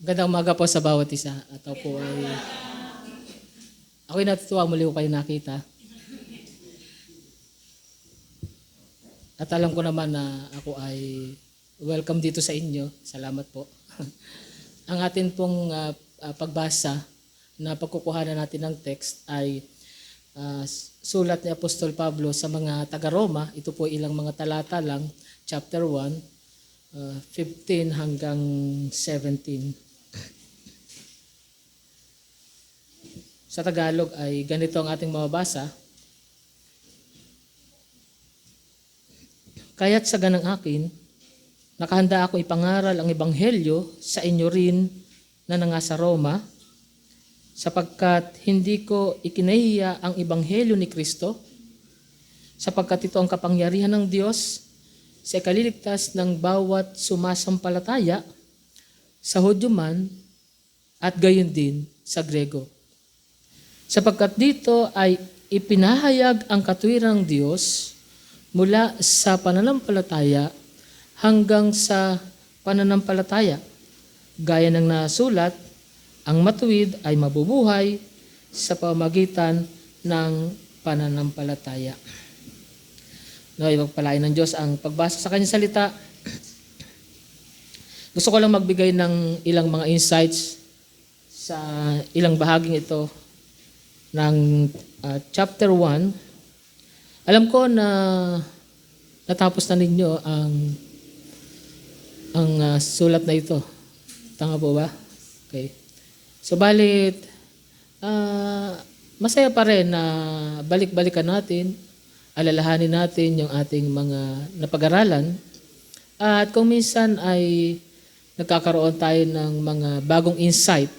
Gandang umaga po sa bawat isa. At ako'y natutuwa muli ko kayo nakita. At alam ko naman na ako ay welcome dito sa inyo. Salamat po. Ang atin pong pagbasa na pagkukuhanan natin ng text ay sulat ni Apostol Pablo sa mga taga-Roma. Ito po ilang mga talata lang, chapter 1, 15 hanggang 17. Sa Tagalog ay ganito ang ating mababasa. Kaya't sa ganang akin, nakahanda ako ipangaral ang ebanghelyo sa inyo rin na nangasa Roma, sapagkat hindi ko ikinahiya ang ebanghelyo ni Kristo, sapagkat ito ang kapangyarihan ng Diyos sa ikaliligtas ng bawat sumasampalataya, sa Hudyo man at gayon din sa Grego. Sapagkat dito ay ipinahayag ang katuwiran ng Diyos mula sa pananampalataya hanggang sa pananampalataya. Gaya ng nasulat, ang matuwid ay mabubuhay sa pamamagitan ng pananampalataya. Ipagpalain ng Diyos ang pagbasa sa kanyang salita. Gusto ko lang magbigay ng ilang mga insights sa ilang bahaging ito ng chapter 1. Alam ko na natapos na ninyo ang sulat na ito. Tama po ba? Okay. So balit, masaya pa rin na balik-balikan natin, alalahanin natin yung ating mga napag-aralan. At kung minsan ay nagkakaroon tayo ng mga bagong insight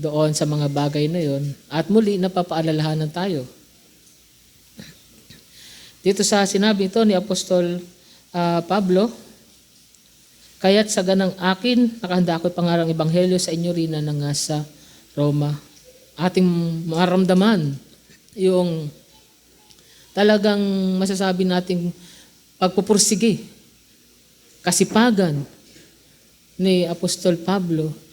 doon sa mga bagay na yon, at muli napapaalalahanan tayo. Dito sa sinabi ito ni Apostol Pablo, kaya't sa ganang akin, nakahanda ako pangarang ebanghelyo sa inyo rin na nangasa Roma. Ating maramdaman yung talagang masasabi nating pagpupursige, kasipagan ni Apostol Pablo,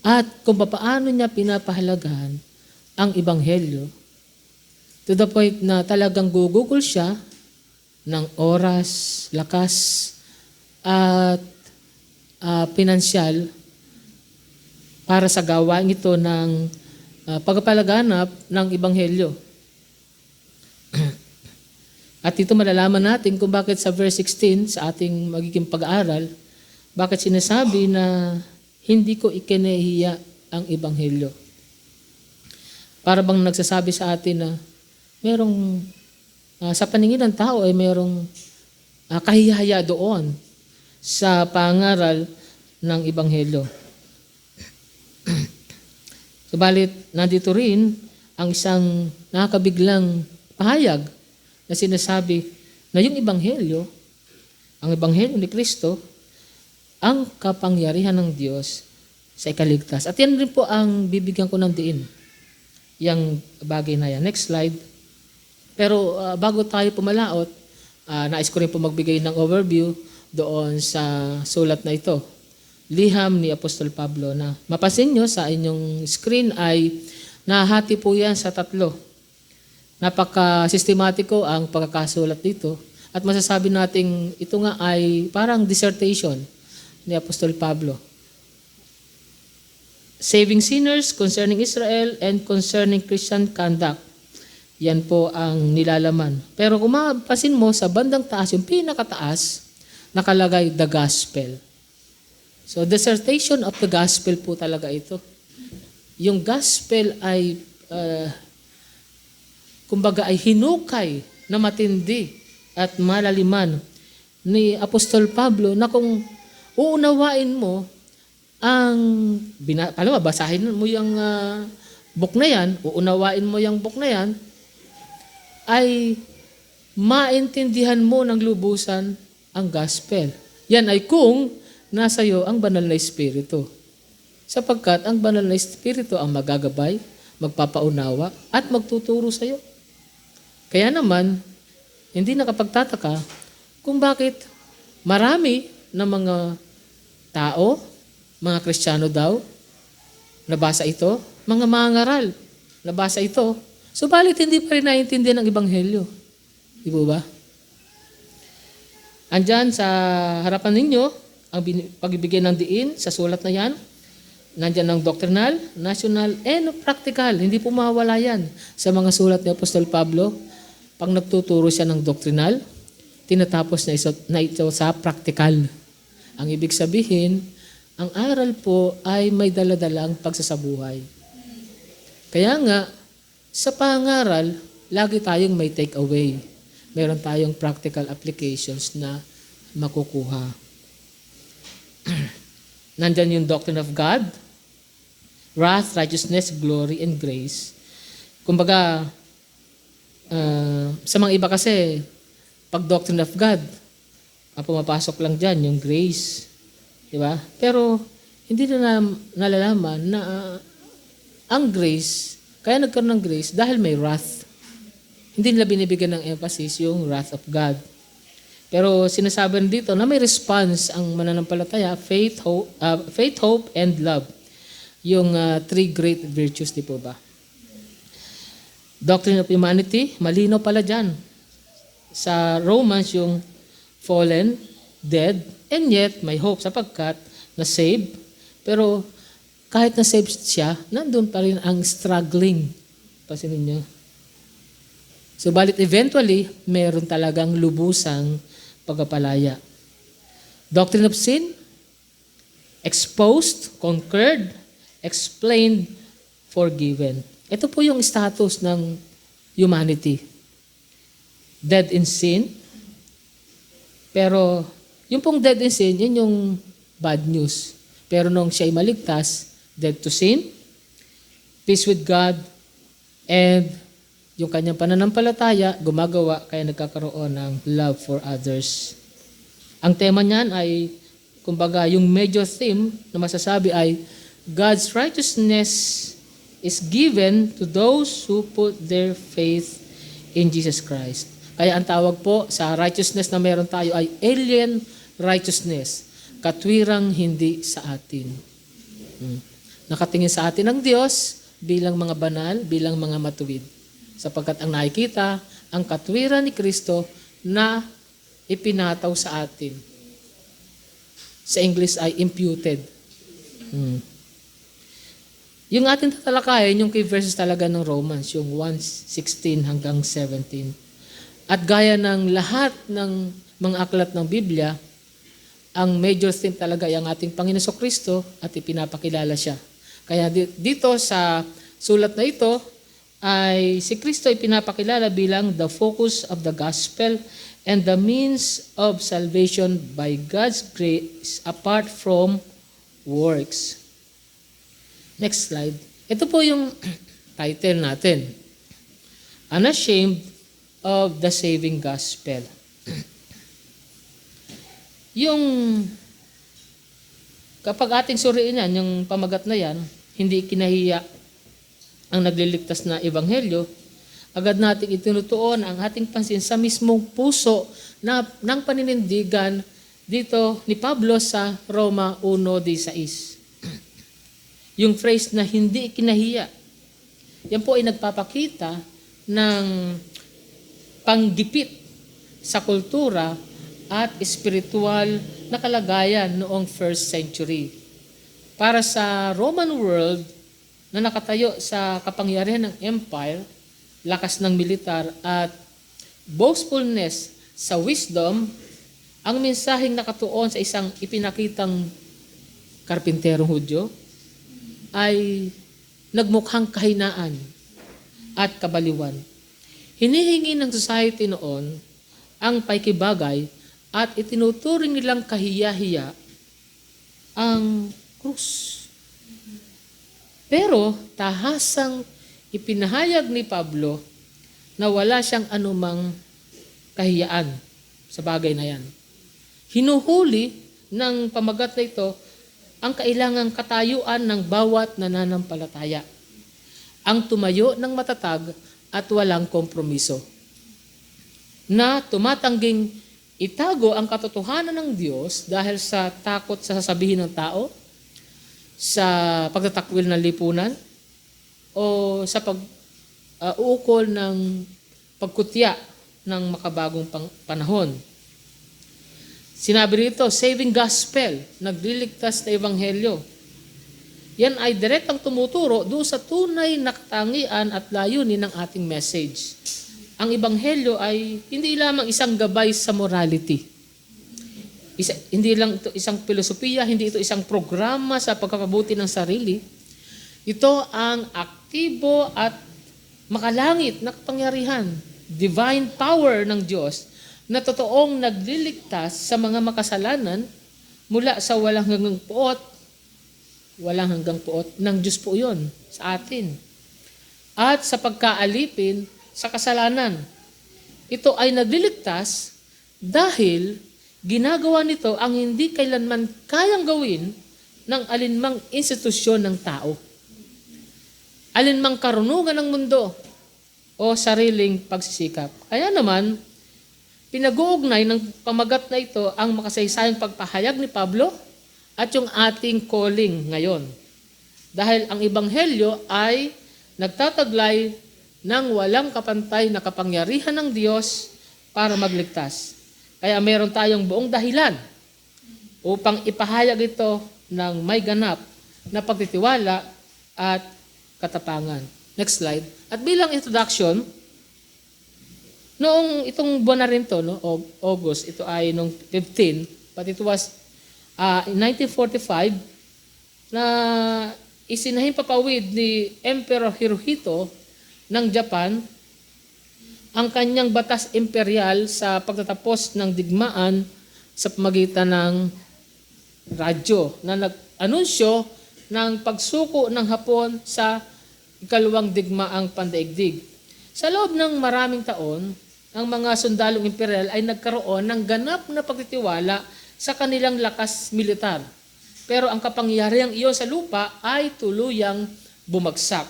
at kung paano niya pinapahalagahan ang ebanghelyo, to the point na talagang gugugol siya ng oras, lakas, at pinansyal para sa gawain ito ng pagpapalaganap ng ebanghelyo. At ito malalaman natin kung bakit sa verse 16 sa ating magiging pag-aaral, bakit sinasabi na hindi ko ikinahiya ang ebanghelyo. Para bang nagsasabi sa atin na merong sa paningin ng tao ay merong kahihaya doon sa pangaral ng ebanghelyo. Subalit, nandito rin ang isang nakakabiglang pahayag na sinasabi na yung ebanghelyo, ang ebanghelyo ni Kristo, ang kapangyarihan ng Diyos sa ikaligtas. At yan rin po ang bibigyan ko ng diin, yung bagay na yan. Next slide. Pero bago tayo pumalaot, nais ko rin po magbigay ng overview doon sa sulat na ito. Liham ni Apostol Pablo na mapasin nyo sa inyong screen ay nahati po yan sa 3. Napaka-sistematiko ang pagkakasulat dito. At masasabi nating ito nga ay parang dissertation ni Apostol Pablo. Saving sinners, concerning Israel, and concerning Christian conduct. Yan po ang nilalaman. Pero kung mapasin mo sa bandang taas, yung pinakataas, nakalagay the gospel. So, dissertation of the gospel po talaga ito. Yung gospel ay, kumbaga ay hinukay na matindi at malaliman ni Apostol Pablo na kung uunawain mo ang, basahin mo yung book na yan, uunawain mo yung book na yan, ay maintindihan mo ng lubusan ang gospel. Yan ay kung nasa iyo ang banal na Espiritu. Sapagkat ang banal na Espiritu ang magagabay, magpapaunawa, at magtuturo sa iyo. Kaya naman, hindi nakapagtataka kung bakit marami ng mga tao, Mga Kristiyano daw, nabasa ito. Mga mangaral, nabasa ito. Subalit hindi pa rin naiintindihan ang Ebanghelyo. Di po ba? Andyan sa harapan ninyo, ang pagbibigay ng diin sa sulat na yan. Nandyan ang doctrinal, national, and practical. Hindi po mawawala yan sa mga sulat ni Apostol Pablo. Pag nagtuturo siya ng doctrinal, tinatapos na ito sa practical. Ang ibig sabihin, ang aral po ay may daladalang pagsasabuhay. Kaya nga, sa pangaral, lagi tayong may take away. Meron tayong practical applications na makukuha. Nandyan yung doctrine of God, wrath, righteousness, glory, and grace. Kumbaga, sa mga iba kasi, pag doctrine of God, ang pumapasok lang dyan, yung grace. Diba? Pero, hindi na nalalaman na ang grace, kaya nagkaroon ng grace dahil may wrath. Hindi nila binibigyan ng emphasis yung wrath of God. Pero sinasabi dito na may response ang mananampalataya, faith, hope, and love. Yung three great virtues, di po ba? Doctrine of humanity, malino pala dyan. Sa Romans, yung fallen, dead, and yet may hope sapagkat na-save. Pero kahit na-save siya, nandun pa rin ang struggling. Pasinin niyo. Subalit eventually, meron talagang lubusang pagpapalaya. Doctrine of sin, exposed, conquered, explained, forgiven. Ito po yung status ng humanity. Dead in sin. Pero yung pong dead in sin, yun yung bad news. Pero nung siya'y maligtas, dead to sin, peace with God, and yung kanyang pananampalataya, gumagawa kaya nagkakaroon ng love for others. Ang tema niyan ay, kumbaga, yung major theme na masasabi ay, God's righteousness is given to those who put their faith in Jesus Christ. Kaya ang tawag po sa righteousness na meron tayo ay alien righteousness, katwirang hindi sa atin. Nakatingin sa atin ang Diyos bilang mga banal, bilang mga matuwid. Sapagkat ang nakikita, ang katwiran ni Kristo na ipinataw sa atin. Sa English ay imputed. Yung ating tatalakayin, yung key verses talaga ng Romans, yung 1:16 hanggang 17. At gaya ng lahat ng mga aklat ng Biblia, ang major theme talaga ay ang ating Panginoon Kristo at ipinapakilala siya. Kaya dito sa sulat na ito, ay si Kristo ay pinapakilala bilang the focus of the gospel and the means of salvation by God's grace apart from works. Next slide. Ito po yung title natin. Unashamed of the saving gospel. Yung kapag ating suriin yan, yung pamagat na yan, hindi kinahiya ang nagliligtas na ebanghelyo, agad nating itinutuon ang ating pansin sa mismong puso ng paninindigan dito ni Pablo sa Roma 1:16. Yung phrase na hindi kinahiya, yan po ay nagpapakita ng panggipit sa kultura at espiritual na kalagayan noong first century. Para sa Roman world, na nakatayo sa kapangyarihan ng empire, lakas ng militar at boastfulness sa wisdom, ang mensaheng nakatuon sa isang ipinakitang karpinterong Hudyo ay nagmukhang kahinaan at kabaliwan. Hinihingi ng society noon ang paikibagay at itinuturing nilang kahiya-hiya ang krus. Pero tahasang ipinahayag ni Pablo na wala siyang anumang kahiyaan sa bagay na yan. Hinuhuli ng pamagat na ito ang kailangang katayuan ng bawat nananampalataya. Ang tumayo ng matatag at walang kompromiso. Na tumatangging itago ang katotohanan ng Diyos dahil sa takot sa sasabihin ng tao, sa pagtatakwil ng lipunan o sa pag-uukol ng pagkutya ng makabagong panahon. Sinabi rito, saving gospel, nagliligtas na ebanghelyo. Yan ay direktang tumuturo doon sa tunay na katangian at layunin ng ating message. Ang ebanghelyo ay hindi lamang isang gabay sa morality. Hindi lang ito isang filosofiya, hindi ito isang programa sa pagkakabuti ng sarili. Ito ang aktibo at makalangit na kapangyarihan, divine power ng Diyos na totoong nagliligtas sa mga makasalanan mula sa walang hanggang puot ng Diyos po yun sa atin. At sa pagkaalipin sa kasalanan. Ito ay nagliligtas dahil ginagawa nito ang hindi kailanman kayang gawin ng alinmang institusyon ng tao. Alinmang karunungan ng mundo o sariling pagsisikap. Kaya naman, pinag-uugnay ng pamagat na ito ang makasaysayang pagpahayag ni Pablo at yung ating calling ngayon. Dahil ang ebanghelyo ay nagtataglay ng walang kapantay na kapangyarihan ng Diyos para magligtas. Kaya meron tayong buong dahilan upang ipahayag ito ng may ganap na pagtitiwala at katapangan. Next slide. At bilang introduction, noong itong buwan na rin to, no, August, ito ay noong 15, but it was in 1945 na isinahimpapawid ni Emperor Hirohito ng Japan ang kanyang batas imperial sa pagtatapos ng digmaan sa pamagitan ng radyo na nag-anunsyo ng pagsuko ng Hapon sa ikalawang digmaang pandaigdig. Sa loob ng maraming taon, ang mga sundalong imperial ay nagkaroon ng ganap na pagtitiwala sa kanilang lakas militar. Pero ang kapangyarihang iyon sa lupa ay tuluyang bumagsak.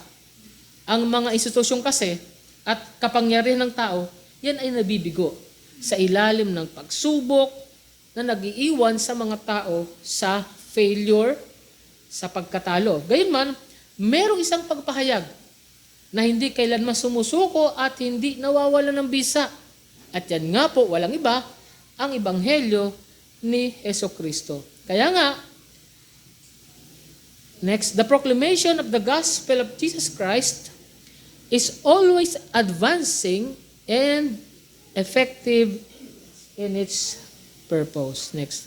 Ang mga institusyon kasi at kapangyarihan ng tao, yan ay nabibigo sa ilalim ng pagsubok na nag-iiwan sa mga tao sa failure, sa pagkatalo. Gayunman, merong isang pagpahayag na hindi kailanman sumusuko at hindi nawawala ng bisa. At yan nga po, walang iba, ang ebanghelyo ni Jesucristo. Kaya nga, next, the proclamation of the gospel of Jesus Christ is always advancing and effective in its purpose. Next.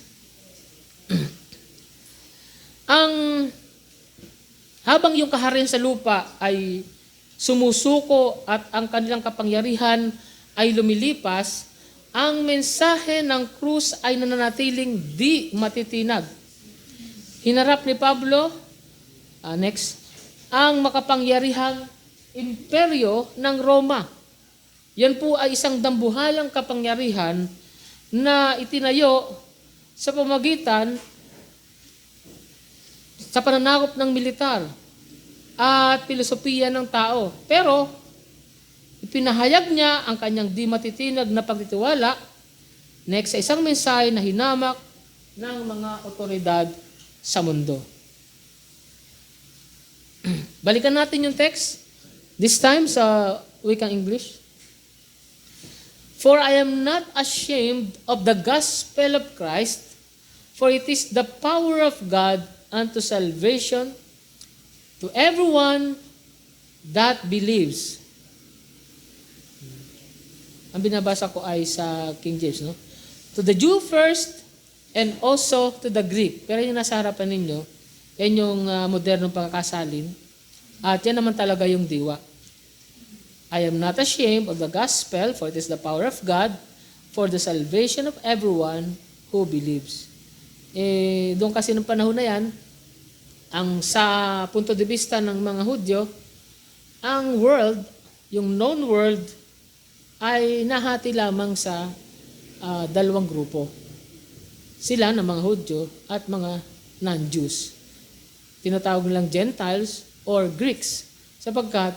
Habang yung kaharian sa lupa ay sumusuko at ang kanilang kapangyarihan ay lumilipas, ang mensahe ng krus ay nananatiling di matitinag. Hinarap ni Pablo, next, ang makapangyarihang imperyo ng Roma. Yan po ay isang dambuhalang kapangyarihan na itinayo sa pamagitan sa pananakop ng militar at filosofiya ng tao. Pero, ipinahayag niya ang kanyang di matitinag na pagtitiwala next sa isang mensahe na hinamak ng mga otoridad sa mundo. Balikan natin yung text. This time sa wikang English. For I am not ashamed of the gospel of Christ, for it is the power of God unto salvation to everyone that believes. Ang binabasa ko ay sa King James, no? To the Jew first and also to the Greek. Pero yung nasa harapan ninyo, yan yung modernong pagkakasalin. At yan naman talaga yung diwa. I am not ashamed of the gospel, for it is the power of God for the salvation of everyone who believes. Doon kasi ng panahon na yan, ang sa punto de vista ng mga Hudyo, ang world, yung known world, ay nahati lamang sa dalawang grupo. Sila ng mga Hudyo at mga non-Jews. Tinatawag nilang Gentiles or Greeks. Sapagkat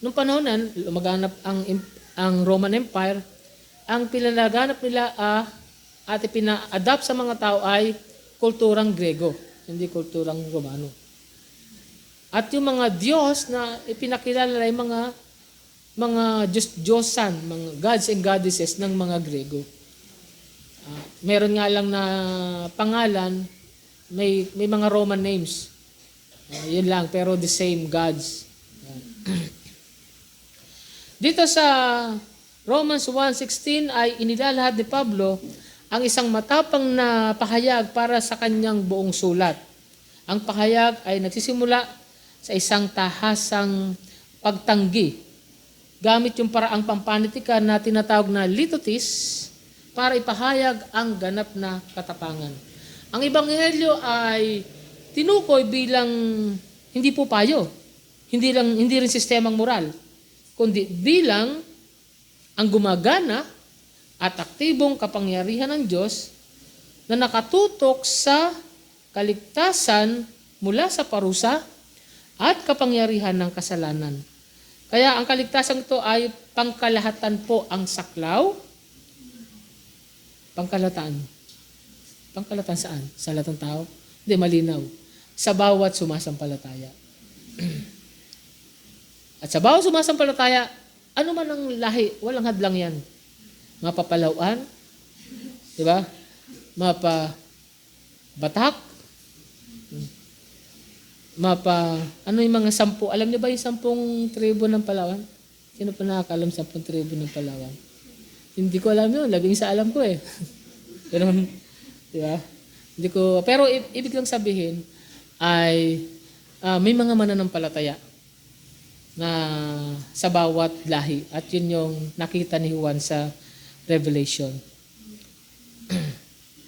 nung panahon nan, lumaganap ang Roman Empire, ang pinalaganap nila at ipina-adapt sa mga tao ay kulturang Grego. hindi kulturang Romano. At yung mga Diyos na ipinakilala ay mga Diyos-Diyosan, mga gods and goddesses ng mga Grego. Meron nga lang na pangalan, may mga Roman names. Yun lang, pero the same gods. Dito sa Romans 1:16 ay inilalahad ni Pablo ang isang matapang na pahayag para sa kanyang buong sulat. Ang pahayag ay nagsisimula sa isang tahasang pagtanggi gamit yung paraang pampanitikan na tinatawag na litotes para ipahayag ang ganap na katapangan. Ang ebanghelyo ay tinukoy bilang hindi po payo, hindi rin sistemang moral, kundi bilang ang gumagana at aktibong kapangyarihan ng Diyos na nakatutok sa kaligtasan mula sa parusa at kapangyarihan ng kasalanan. Kaya ang kaligtasan ito ay pangkalahatan po ang saklaw. Pangkalahatan. Pangkalahatan saan? Sa lahat ng tao? Hindi, malinaw. Sa bawat sumasampalataya. At sa bawat sumasampalataya, ano man ang lahi, walang hadlang yan. Mapapalauan, di ba? Mapabatak, ano yung mga 10, alam niyo ba yung 10 tribo ng Palawan? Sino pa nakakalam 10 tribo ng Palawan? Hindi ko alam yun, 11 alam ko eh. Pero, di ba? Hindi ko, pero ibig lang sabihin ay may mga mananampalataya na sa bawat lahi at yun yung nakita ni Juan sa Revelation.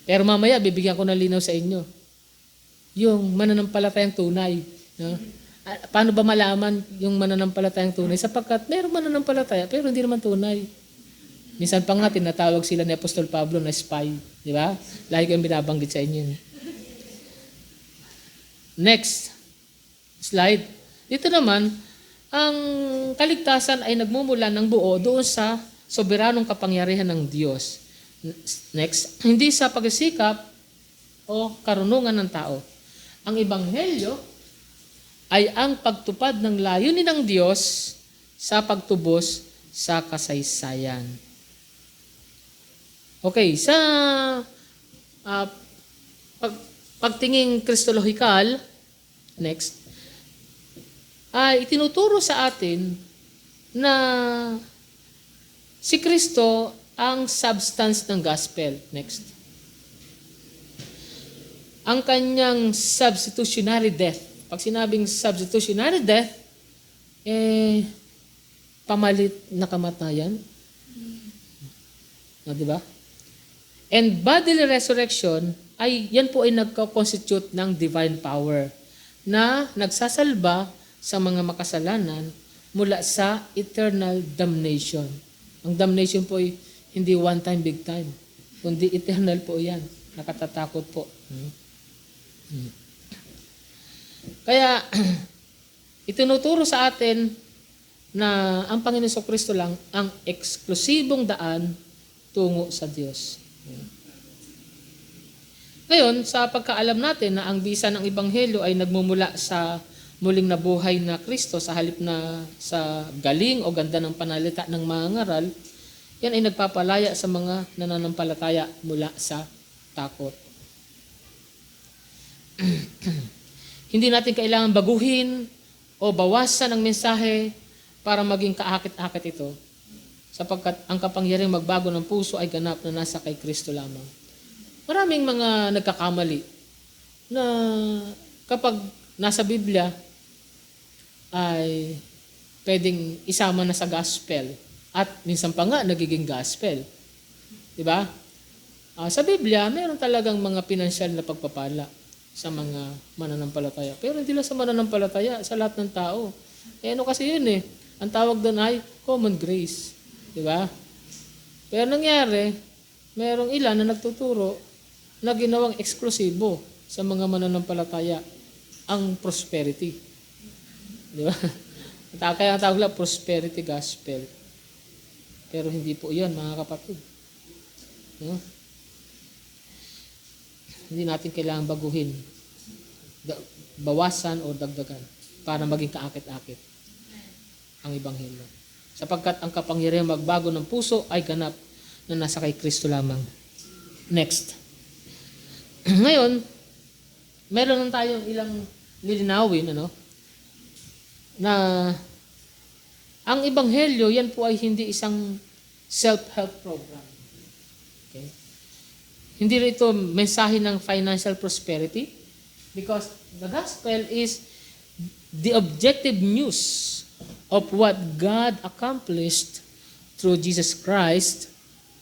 Pero mamaya bibigyan ko ng linaw sa inyo yung mananampalatayang tunay. No? Paano ba malaman yung mananampalatayang tunay? Sapagkat mayroong mananampalataya pero hindi naman tunay. Minsan pa nga tinatawag sila ni Apostol Pablo na spy. Di ba? Lagi ko yung binabanggit sa inyo. Next slide. Dito naman, ang kaligtasan ay nagmumula ng buo doon sa soberanong kapangyarihan ng Diyos. Next, hindi sa pagsisikap o karunungan ng tao. Ang ebanghelyo ay ang pagtupad ng layunin ng Diyos sa pagtubos sa kasaysayan. Okay, sa pagtingin kristolohikal, next, ay itinuturo sa atin na si Kristo ang substance ng gospel. Next. Ang kanyang substitutionary death. Pag sinabing substitutionary death, pamalit na kamatayan. No, di ba? And bodily resurrection, yan po ay nagko-constitute ng divine power na nagsasalba sa mga makasalanan mula sa eternal damnation. Ang damnation po ay hindi one time, big time, kundi eternal po yan. Nakatatakot po. Kaya, itinuturo sa atin na ang Panginoon Kristo lang ang eksklusibong daan tungo sa Diyos. Ngayon, sa pagkaalam natin na ang bisa ng Ebanghelyo ay nagmumula sa muling nabuhay na Kristo sa halip na sa galing o ganda ng panalita ng mga ngaral, yan ay nagpapalaya sa mga nananampalataya mula sa takot. Hindi natin kailangan baguhin o bawasan ang mensahe para maging kaakit-akit ito, sapagkat ang kapangyarihang magbago ng puso ay ganap na nasa kay Kristo lamang. Maraming mga nagkakamali na kapag nasa Biblia ay pwedeng isama na sa gospel at minsan pa nga nagiging gospel. Diba? Sa Biblia, mayroon talagang mga pinansyal na pagpapala sa mga mananampalataya. Pero hindi lang sa mananampalataya, sa lahat ng tao. Ano kasi yun eh. Ang tawag doon ay common grace. Diba? Pero nangyari, mayroong ilan na nagtuturo na ginawang eksklusibo sa mga mananampalataya ang prosperity. Di ba? Kaya tawag lang prosperity gospel. Pero hindi po yun, mga kapatid. No? Hindi natin kailangan baguhin bawasan o dagdagan para maging kaakit-akit ang ebanghelyo. Sapagkat ang kapangyarihan magbago ng puso ay ganap na nasa kay Kristo lamang. Next. Ngayon, meron lang tayong ilang lilinawin, na ang ebanghelyo, yan po ay hindi isang self-help program. Okay? Hindi rin ito mensahe ng financial prosperity because the gospel is the objective news of what God accomplished through Jesus Christ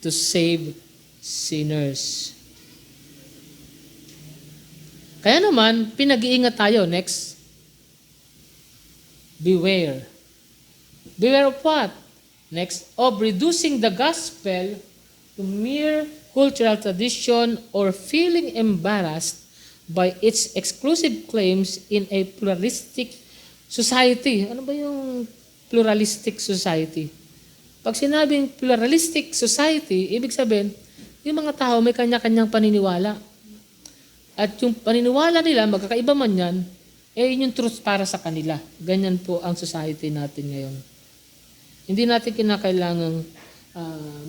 to save sinners. Kaya naman, pinag-iingat tayo. Next. Beware. Beware of what? Next. Of reducing the gospel to mere cultural tradition or feeling embarrassed by its exclusive claims in a pluralistic society. Ano ba yung pluralistic society? Pag sinabing pluralistic society, ibig sabihin, yung mga tao may kanya-kanyang paniniwala. At yung paniniwala nila, magkakaiba man yan, yun yung truth para sa kanila. Ganyan po ang society natin ngayon. Hindi natin kinakailangang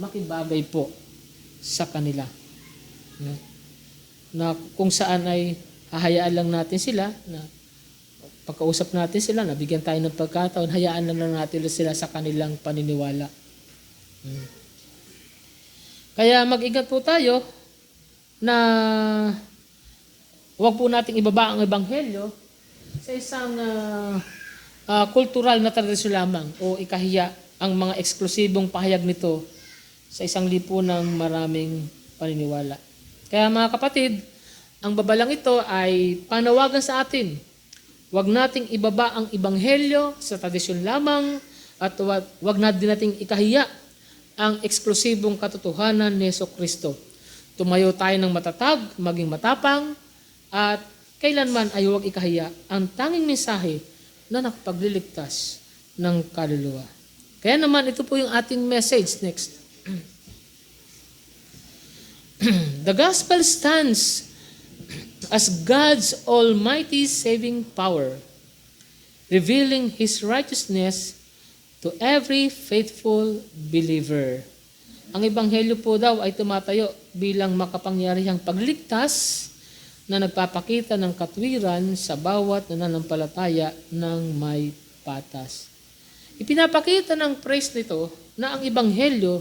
makibagay po sa kanila. Na kung saan ay hahayaan lang natin sila, na pagkausap natin sila, nabigyan tayo ng pagkataon, hayaan lang natin sila sa kanilang paniniwala. Kaya mag-ingat po tayo na huwag po nating ibaba ang ebanghelyo sa isang kultural na tradisyon lamang o ikahiya ang mga eksklusibong pahayag nito sa isang lipunang maraming paniniwala. Kaya mga kapatid, ang babalang ito ay panawagan sa atin. Huwag nating ibaba ang ebanghelyo sa tradisyon lamang at huwag natin ikahiya ang eksklusibong katotohanan ni Jesucristo. Tumayo tayo ng matatag, maging matapang, at kailanman ay huwag ikahiya ang tanging mensahe na nakapagliligtas ng kaluluwa. Kaya naman, ito po yung ating message. Next. The gospel stands as God's almighty saving power, revealing His righteousness to every faithful believer. Ang ebanghelyo po daw ay tumatayo bilang makapangyarihang pagligtas na nagpapakita ng katwiran sa bawat nananampalataya ng may patas. Ipinapakita ng praise nito na ang ebanghelyo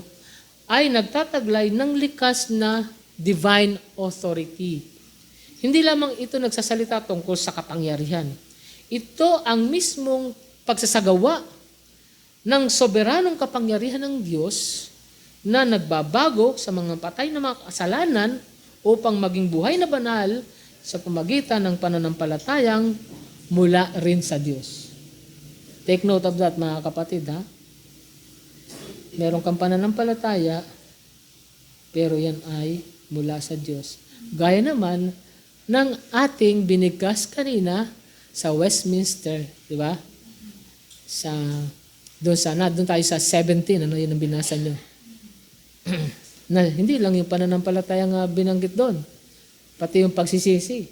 ay nagtataglay ng likas na divine authority. Hindi lamang ito nagsasalita tungkol sa kapangyarihan. Ito ang mismong pagsasagawa ng soberanong kapangyarihan ng Diyos na nagbabago sa mga patay na mga kasalanan upang maging buhay na banal sa pamagitan ng pananampalatayang mula rin sa Diyos. Take note of that, mga kapatid, ha? Meron kang pananampalataya, pero yan ay mula sa Diyos. Gaya naman ng ating binigkas kanina sa Westminster, di ba? Doon tayo sa 17, yun ang binasa nyo. Na hindi lang yung pananampalataya nga binanggit doon. Pati yung pagsisisi,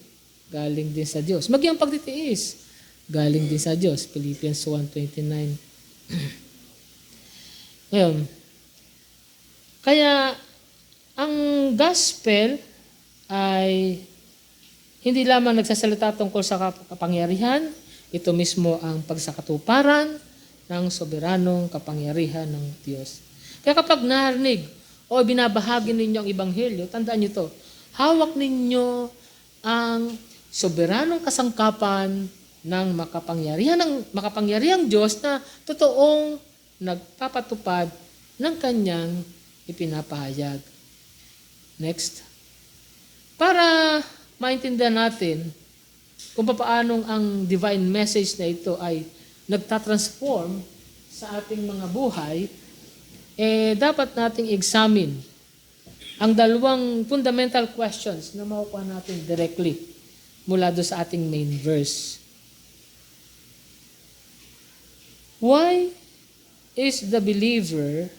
galing din sa Diyos. Maging ang pagtitiis, galing din sa Diyos. Philippians 1:29. Ngayon, kaya ang gospel ay hindi lamang nagsasalita tungkol sa kapangyarihan, ito mismo ang pagsakatuparan ng soberanong kapangyarihan ng Diyos. Kaya kapag narinig o binabahagi ninyo ang ebanghelyo, tandaan nyo to, hawak ninyo ang soberanong kasangkapan ng makapangyarihang Diyos na totoong nagpapatupad ng kanyang ipinapahayag. Next. Para maintindihan natin kung paano ang divine message na ito ay nagtatransform sa ating mga buhay, dapat nating examine ang dalawang fundamental questions na makukuha natin directly mula doon sa ating main verse. Why is the believer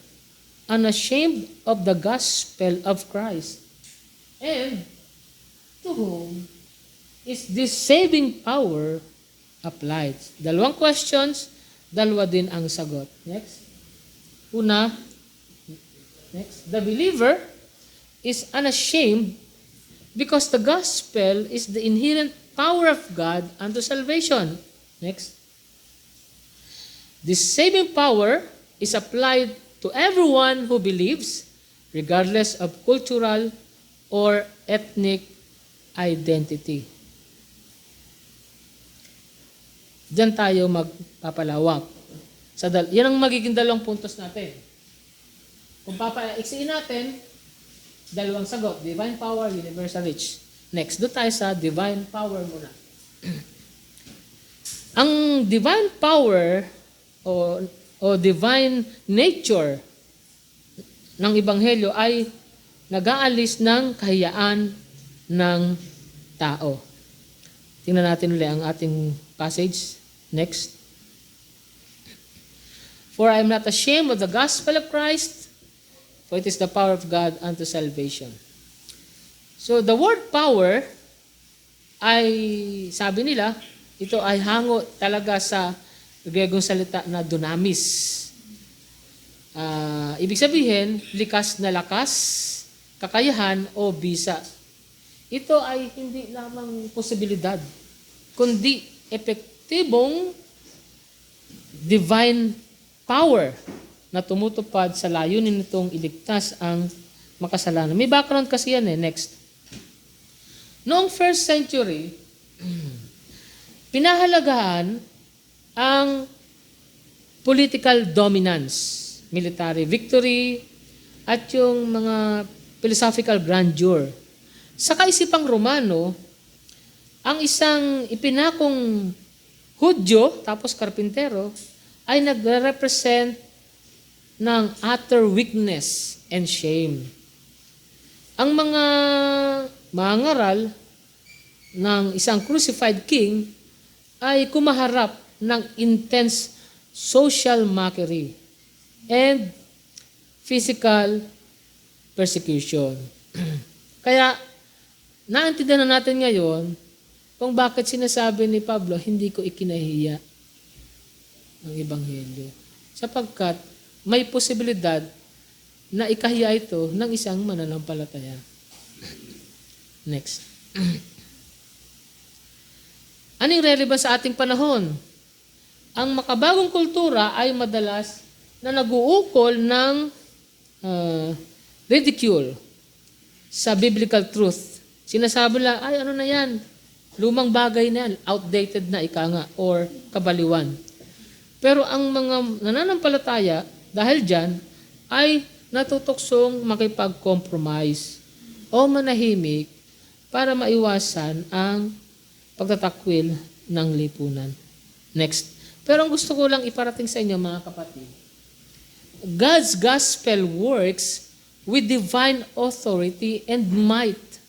unashamed of the gospel of Christ? And to whom is this saving power applied? Dalawang questions, dalawa din ang sagot. Next. Una, next. The believer is unashamed because the gospel is the inherent power of God unto salvation. Next. This saving power is applied to everyone who believes, regardless of cultural or ethnic identity. Diyan tayo magpapalawak. Yan ang magiging dalawang puntos natin. Kung papaiksiin natin, dalawang sagot, divine power, universal reach. Next, doon tayo sa divine power muna. Ang divine power o divine nature ng Ebanghelyo ay nag-aalis ng kahiyaan ng tao. Tingnan natin ulit ang ating passage. Next. For I am not ashamed of the gospel of Christ, for it is the power of God unto salvation. So the word power ay, sabi nila, ito ay hango talaga sa Griegong salita na dunamis. Ibig sabihin, likas na lakas, kakayahan o bisa. Ito ay hindi lamang posibilidad, kundi epektibong divine power na tumutupad sa layunin nitong iligtas ang makasalanan. May background kasi yan Next. Noong first century, pinahalagahan ang political dominance, military victory, at yung mga philosophical grandeur. Sa kaisipang Romano, ang isang ipinakong Hudyo, tapos karpintero, ay nagre-represent ng utter weakness and shame. Ang mga mangaral ng isang crucified king ay kumaharap ng intense social mockery and physical persecution. Kaya, naintindihan na natin ngayon kung bakit sinasabi ni Pablo, hindi ko ikinahiya ang Ebanghelyo. Sapagkat may posibilidad na ikahiya ito ng isang mananampalataya. Next. Anong relevance sa ating panahon? Ang makabagong kultura ay madalas na nag-uukol ng ridicule sa biblical truth. Sinasabi lang, ay ano na yan, lumang bagay na yan, outdated na ika nga, or kabaliwan. Pero ang mga nananampalataya, dahil dyan, ay natutuksong makipag-compromise o manahimik para maiwasan ang pagtatakwil ng lipunan. Next. Pero ang gusto ko lang iparating sa inyo, mga kapatid, God's gospel works with divine authority and might,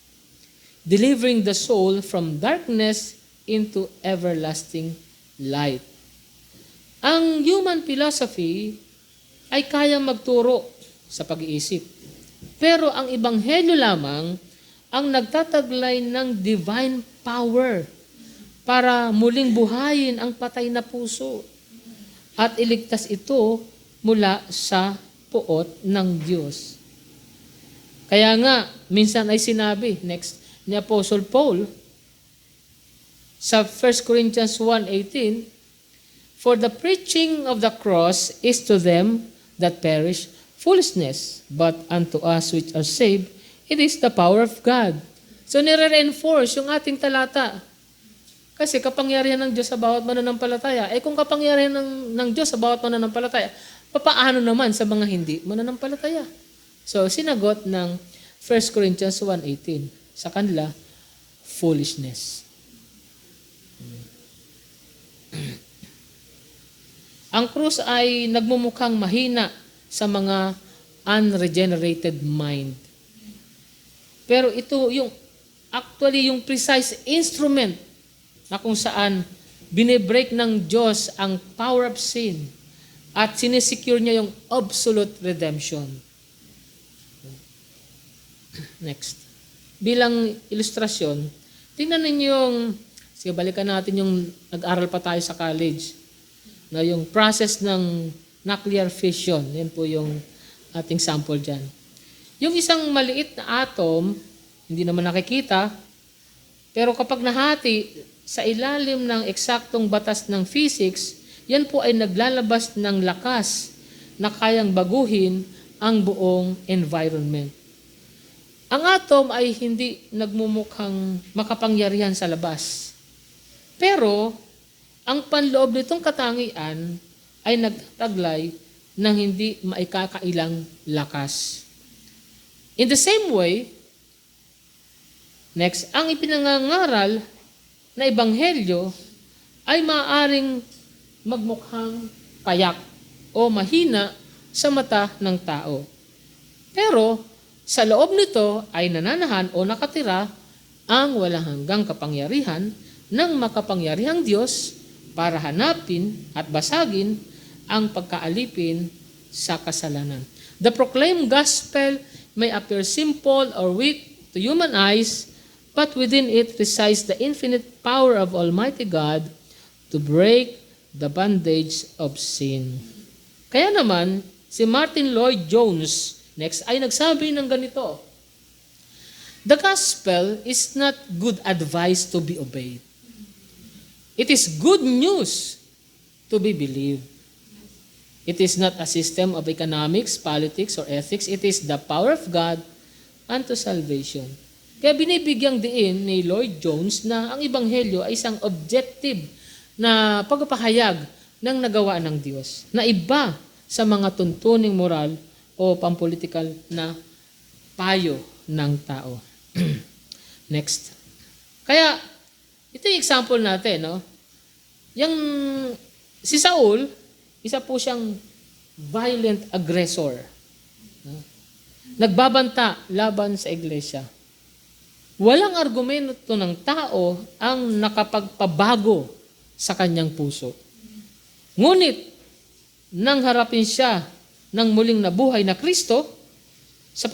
delivering the soul from darkness into everlasting light. Ang human philosophy ay kayang magturo sa pag-iisip. Pero ang Ebanghelyo lamang ang nagtataglay ng divine power para muling buhayin ang patay na puso at iligtas ito mula sa puot ng Diyos. Kaya nga, minsan ay sinabi, next, ni Apostle Paul, sa 1 Corinthians 1:18, for the preaching of the cross is to them that perish foolishness, but unto us which are saved, it is the power of God. So nire-reinforce yung ating talata. Kasi kapangyarihan ng Diyos sa bawat mananampalataya. Kung kapangyarihan ng Diyos sa bawat mananampalataya, papaano naman sa mga hindi mananampalataya? So sinagot ng 1 Corinthians 1:18, sa kanila, foolishness. Ang krus ay nagmumukhang mahina sa mga unregenerated mind. Pero ito yung precise instrument na kung saan binibreak ng Diyos ang power of sin at sinesecure niya yung absolute redemption. Next. Bilang ilustrasyon, Tingnan ninyo yung, sige, balikan natin yung nag-aral pa tayo sa college, na yung process ng nuclear fission. Yan po yung ating sample dyan. Yung isang maliit na atom, hindi naman nakikita, pero kapag nahati sa ilalim ng eksaktong batas ng physics, yan po ay naglalabas ng lakas na kayang baguhin ang buong environment. Ang atom ay hindi nagmumukhang makapangyarihan sa labas. Pero, ang panloob nitong katangian ay nagtataglay ng hindi maikakailang lakas. In the same way, next, ang ipinangangaral na ebanghelyo ay maaaring magmukhang payak o mahina sa mata ng tao. Pero, sa loob nito ay nananahan o nakatira ang walang hanggang kapangyarihan ng makapangyarihang Diyos para hanapin at basagin ang pagkaalipin sa kasalanan. The proclaimed gospel may appear simple or weak to human eyes, but within it resides the infinite power of Almighty God to break the bondage of sin. Kaya naman, si Martin Lloyd-Jones next ay nagsabi ng ganito, "The gospel is not good advice to be obeyed. It is good news to be believed. It is not a system of economics, politics, or ethics. It is the power of God unto salvation." Kaya binibigyang diin ni Lloyd-Jones na ang ebanghelyo ay isang objective na pagpapahayag ng nagawa ng Diyos, na iba sa mga tuntuning moral o pampolitikal na payo ng tao. Next. Kaya, ito yung example natin, no? Yung si Saul, isa po siyang violent aggressor. No? Nagbabanta laban sa iglesia. Walang argumento ng tao ang nakapagpabago sa kanyang puso. Ngunit, nang harapin siya ng muling nabuhay na Kristo sa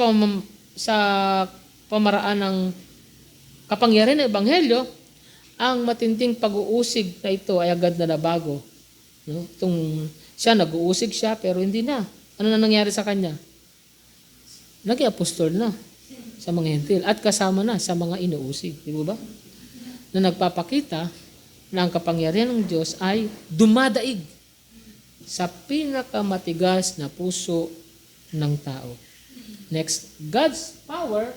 pamaraan ng kapangyarihan ng ebanghelyo, ang matinding pag-uusig na ito ay agad na nabago. No? Siya, nag-uusig siya, pero hindi na. Ano na nangyari sa kanya? Naging apostol na sa mga hentil at kasama na sa mga inuusig. Di ba? Na nagpapakita na ang kapangyarihan ng Diyos ay dumadaig sa pinakamatigas na puso ng tao. Next, God's power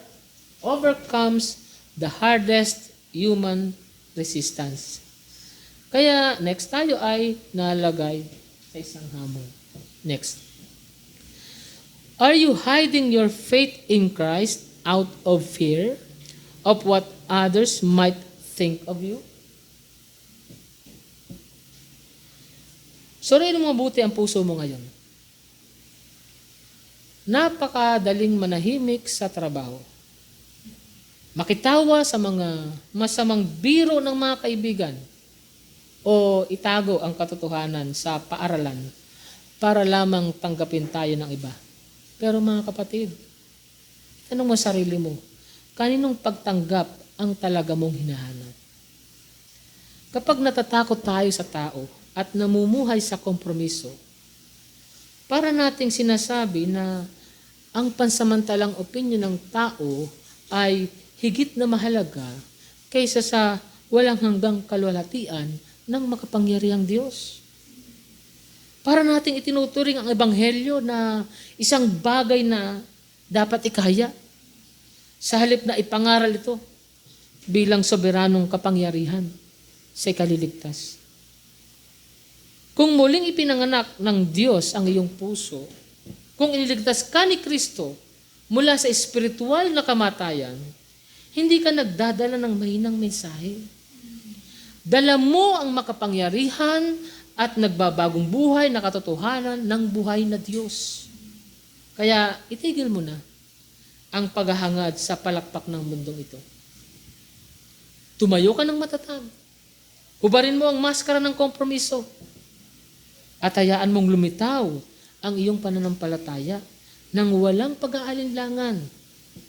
overcomes the hardest human resistance. Kaya next tayo ay nalagay sa isang hamon. Next. Are you hiding your faith in Christ out of fear of what others might think of you? Suriin mo mabuti ang puso mo ngayon. Napakadaling manahimik sa trabaho. Makitawa sa mga masamang biro ng mga kaibigan o itago ang katotohanan sa paaralan para lamang tanggapin tayo ng iba. Pero mga kapatid, tanong mo sarili mo, kaninong pagtanggap ang talaga mong hinahanap? Kapag natatakot tayo sa tao at namumuhay sa kompromiso, para nating sinasabi na ang pansamantalang opinyon ng tao ay higit na mahalaga kaysa sa walang hanggang kalwalhatian ng makapangyarihang Diyos. Para nating itinuturing ang ebanghelyo na isang bagay na dapat ikahaya, sa halip na ipangaral ito bilang soberanong kapangyarihan sa ikaliligtas. Kung muling ipinanganak ng Diyos ang iyong puso, kung iniligtas ka ni Kristo mula sa espiritual na kamatayan, hindi ka nagdadala ng mahinang mensahe. Dala mo ang makapangyarihan at nagbabagong buhay na katotohanan ng buhay na Diyos. Kaya itigil mo na ang paghahangad sa palakpak ng mundong ito. Tumayo ka ng matatag. Hubarin mo ang maskara ng kompromiso. At hayaan mong lumitaw ang iyong pananampalataya nang walang pag-aalinlangan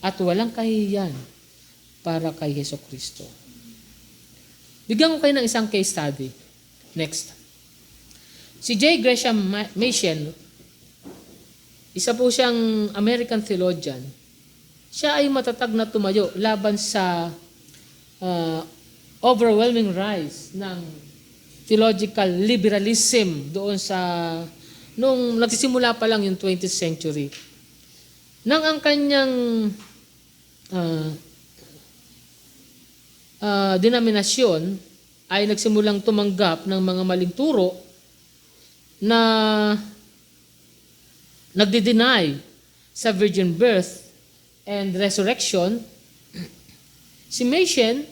at walang kahihiyan para kay Hesukristo. Bigyan ko kayo ng isang case study. Next. Si J. Gresham Machen, isa po siyang American theologian. Siya ay matatag na tumayo laban sa overwhelming rise ng theological liberalism doon sa nung nagsisimula pa lang yung 20th century. Nang ang kanyang denominasyon ay nagsimulang tumanggap ng mga maling turo na nagdi-deny sa virgin birth and resurrection, si Machen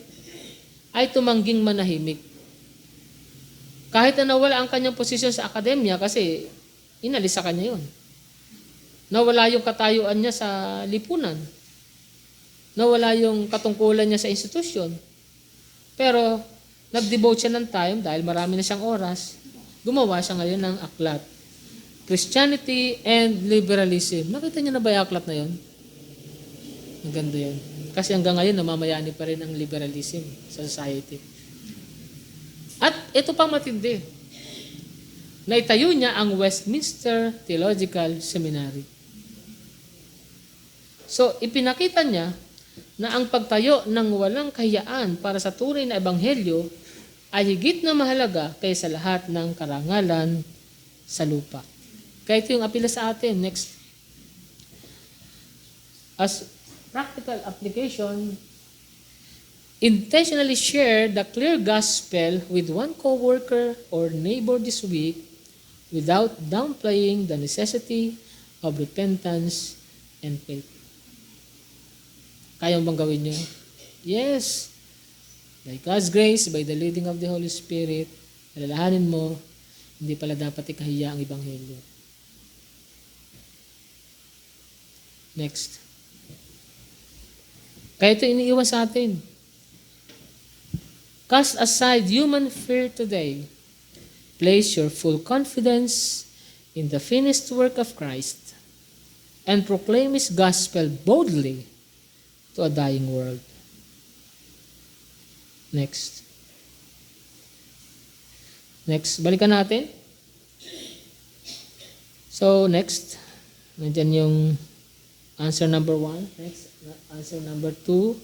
ay tumangging manahimik. Kahit na nawala ang kanyang posisyon sa akademya kasi inalis sa kanya yun. Nawala yung katayuan niya sa lipunan. Nawala yung katungkulan niya sa institusyon. Pero nag-devote siya ng time dahil marami na siyang oras. Gumawa siya ngayon ng aklat. Christianity and Liberalism. Nakita niyo na ba yung aklat na yun? Maganda yun. Kasi hanggang ngayon namamayani pa rin ang liberalism sa society. At ito pang matindi. Naitayo niya ang Westminster Theological Seminary. So, ipinakita niya na ang pagtayo ng walang kahiyaan para sa tunay na ebanghelyo ay higit na mahalaga kaysa lahat ng karangalan sa lupa. Kaya ito yung apela sa atin. Next. As practical application, intentionally share the clear gospel with one co-worker or neighbor this week without downplaying the necessity of repentance and faith. Kaya bang gawin nyo? Yes. By God's grace, by the leading of the Holy Spirit, alalahanin mo, hindi pala dapat ikahiya ang ebanghelyo. Next. Kaya ito iniiwan sa atin. Cast aside human fear today. Place your full confidence in the finished work of Christ and proclaim His gospel boldly to a dying world. Next. Next. Balikan natin. So, next. Nandiyan yung answer number 1. Next. Answer number 2.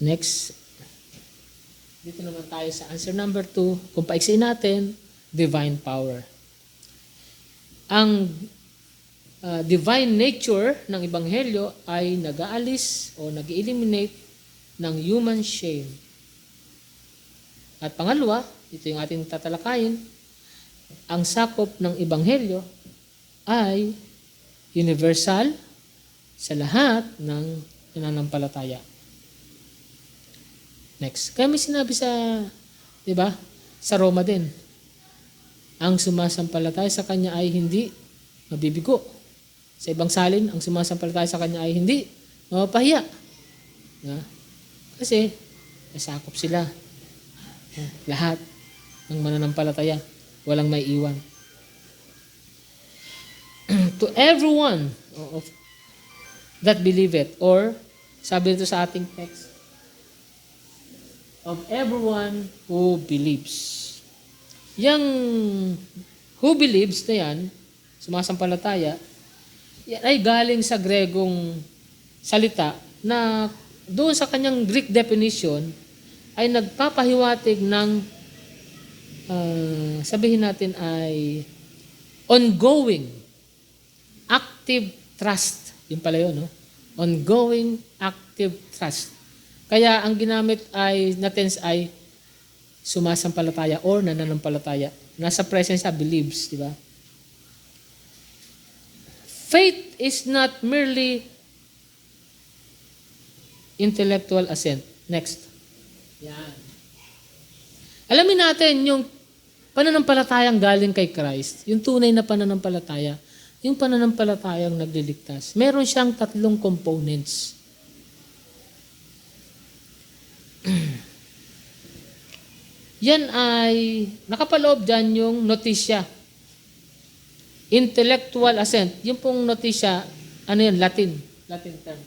Next. Dito naman tayo sa answer number 2. Kung paiksin natin, divine power. Ang divine nature ng ebanghelyo ay nag-aalis o nag-eliminate ng human shame. At pangalawa, ito yung ating tatalakayin, ang sakop ng ebanghelyo ay universal sa lahat ng nananampalataya. Next. Kaya may sinabi sa, di ba, sa Roma din, ang sumasampalataya sa kanya ay hindi mabibigo. Sa ibang salin, ang sumasampalataya sa kanya ay hindi mapapahiya. Yeah. Kasi, nasakop sila. Lahat ng mananampalataya. Walang may iwan. To everyone that believe it, or, sabi nito sa ating text, of everyone who believes. Yang who believes na yan, sumasampalataya, yan ay galing sa Gregong salita na doon sa kanyang Greek definition ay nagpapahiwatig ng sabihin natin ay ongoing, active trust. Yun pala yun, no? Ongoing, active trust. Kaya ang ginamit ay na tense ay sumasampalataya or nananampalataya. Nasa presence sa believes, di ba? Faith is not merely intellectual assent. Next. Yan. Alamin natin yung pananampalatayang galing kay Christ, yung tunay na pananampalataya, yung pananampalatayang nagliligtas. Meron siyang 3 components. Yan ay, nakapaloob dyan yung notisya. Intellectual assent. Yung pong notisya, ano yun? Latin term.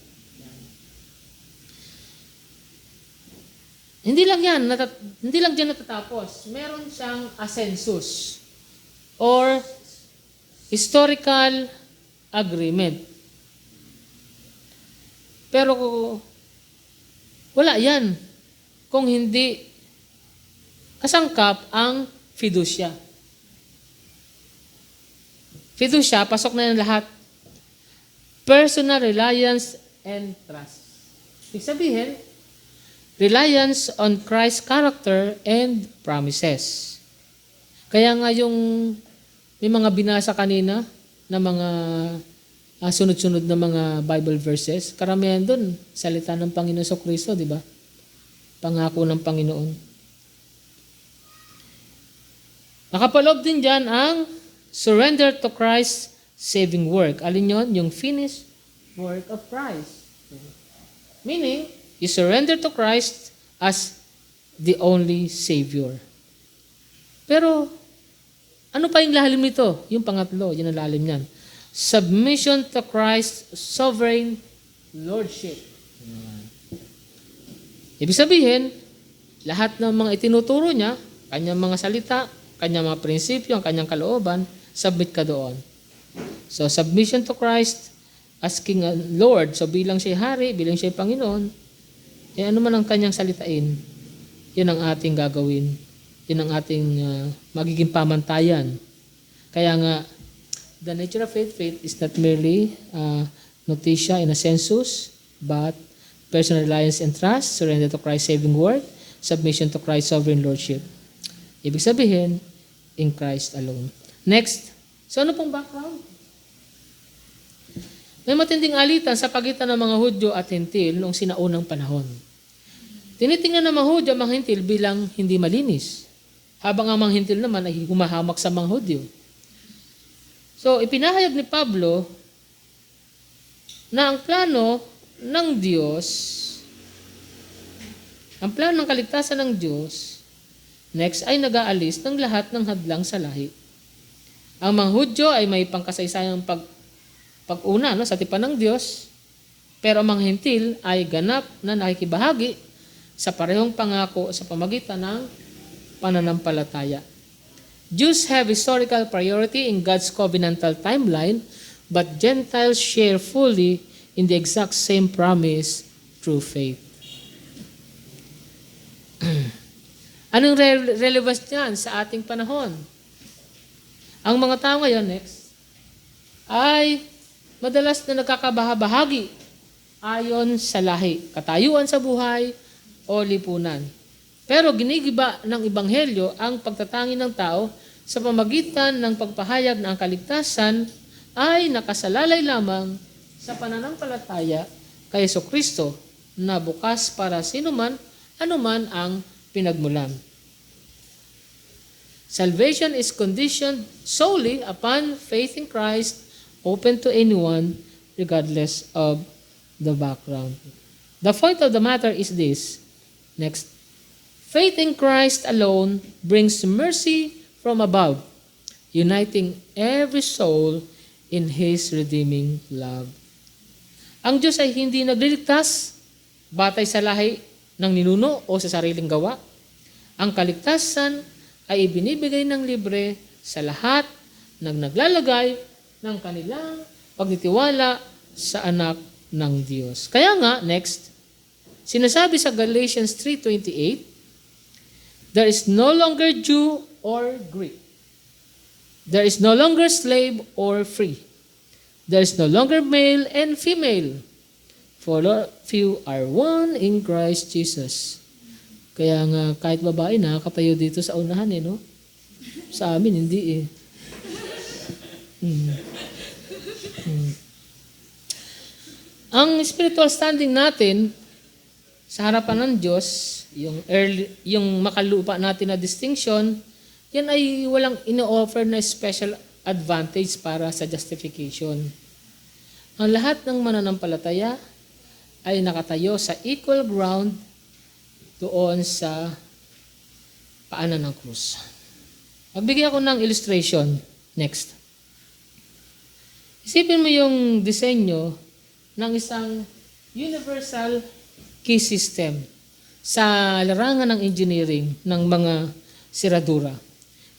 Hindi lang yan, hindi lang dyan natatapos. Meron siyang ascensus or historical agreement. Pero wala yan kung hindi kasangkap ang fiducia. Fiducia, pasok na yan lahat. Personal reliance and trust. Ibig sabihin, reliance on Christ's character and promises. Kaya nga yung may mga binasa kanina na mga sunod-sunod na mga Bible verses, karamihan doon, salita ng Panginoon sa Kristo, di ba? Pangako ng Panginoon. Nakapaloob din dyan ang surrender to Christ's saving work. Alin yon? Yung finished work of Christ. Meaning, you surrender to Christ as the only Savior. Pero, ano pa yung lalim nito? Yung pangatlo, yun ang lalim niyan. Submission to Christ's sovereign lordship. Ibig sabihin, lahat ng mga itinuturo niya, kanyang mga salita, kanyang mga prinsipyo, ang kanyang kalooban, submit ka doon. So, submission to Christ as King and Lord. So, bilang siya hari, bilang siya Panginoon, ano man ang kanyang salitain, yun ang ating gagawin. Yun ang ating magiging pamantayan. Kaya nga, the nature of faith is not merely notitia in a census, but personal reliance and trust, surrender to Christ's saving work, submission to Christ's sovereign lordship. Ibig sabihin, in Christ alone. Next, so ano pong background? May matinding alitan sa pagitan ng mga Hudyo at Hentil noong sinaunang panahon. Tinitingnan ng mga Hudyo ang mga Hentil bilang hindi malinis, habang ang mga Hentil naman ay humahamak sa mga Hudyo. So, ipinahayag ni Pablo na ang plano ng Diyos, ang plano ng kaligtasan ng Diyos, next ay nag-aalis ng lahat ng hadlang sa lahi. Ang mga Hudyo ay may pangkasaysayang pag-una sa tipan ng Diyos, pero ang mga Hentil ay ganap na nakikibahagi sa parehong pangako sa pamagitan ng pananampalataya. Jews have historical priority in God's covenantal timeline, but Gentiles share fully in the exact same promise through faith. Anong relevance niyan sa ating panahon? Ang mga tao ngayon, next, ay madalas na nagkakabahabahagi ayon sa lahi, katayuan sa buhay o lipunan. Pero ginigiba ng Ebanghelyo ang pagtatangi ng tao sa pamagitan ng pagpahayag na ang kaligtasan ay nakasalalay lamang sa pananampalataya kay Jesucristo na bukas para sinuman, anuman ang pinagmulan. Salvation is conditioned solely upon faith in Christ, open to anyone regardless of the background. The point of the matter is this. Next. Faith in Christ alone brings mercy from above, uniting every soul in His redeeming love. Ang Diyos ay hindi nagliligtas batay sa lahi ng ninuno o sa sariling gawa. Ang kaligtasan ay ibinibigay ng libre sa lahat ng naglalagay ng kanilang pagtitiwala sa anak ng Diyos. Kaya nga, next, sinasabi sa Galatians 3:28, there is no longer Jew or Greek. There is no longer slave or free. There is no longer male and female. For few are one in Christ Jesus. Kaya nga kahit babae nakakatayo dito sa unahan no? Sa amin hindi Ang spiritual standing natin sa harapan ng Diyos, yung makalupa natin na distinction, yan ay walang ino-offer na special advantage para sa justification. Ang lahat ng mananampalataya ay nakatayo sa equal ground doon sa paanan ng krus. Magbigay ako ng illustration. Next. Isipin mo yung disenyo ng isang universal key system sa larangan ng engineering ng mga siradura.